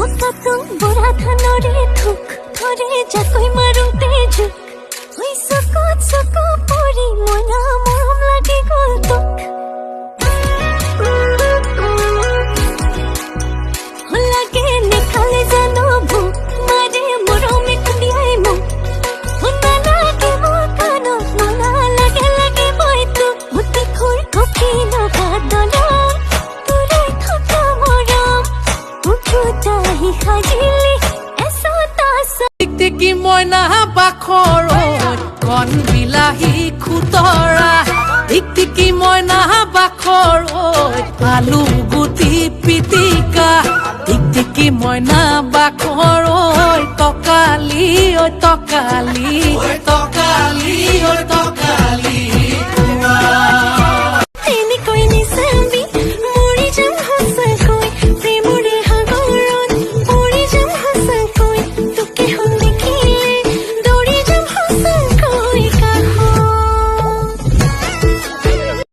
হকাটো বুঢ়া ধানৰে থোক ধৰে জাকৈ মাৰোতে জোক হৈ চকুত চকু পৰি মনা মৰম লাগি গ'ল তোক লাগে নেখালে জানো ভোক মাৰে মৰমে খুন্দিয়াই মোক শুনা লাগে মোৰ কাণত মনা লাগে লাগে মই তোক মুঠি খোৰ কফি লগা দলং তোৰে থকা মৰম উঠোতাহি সাজিলি এচটা টিকটিকি মইনা বাখৰত কণ বিলাহী খুতৰা টিকটিকি মইনা বাখৰত আলু গুটি পিটিকা টিকটিকি মইনা বাখৰত টকালি ঐ টকালি ঐ টকালি ঐ টকালি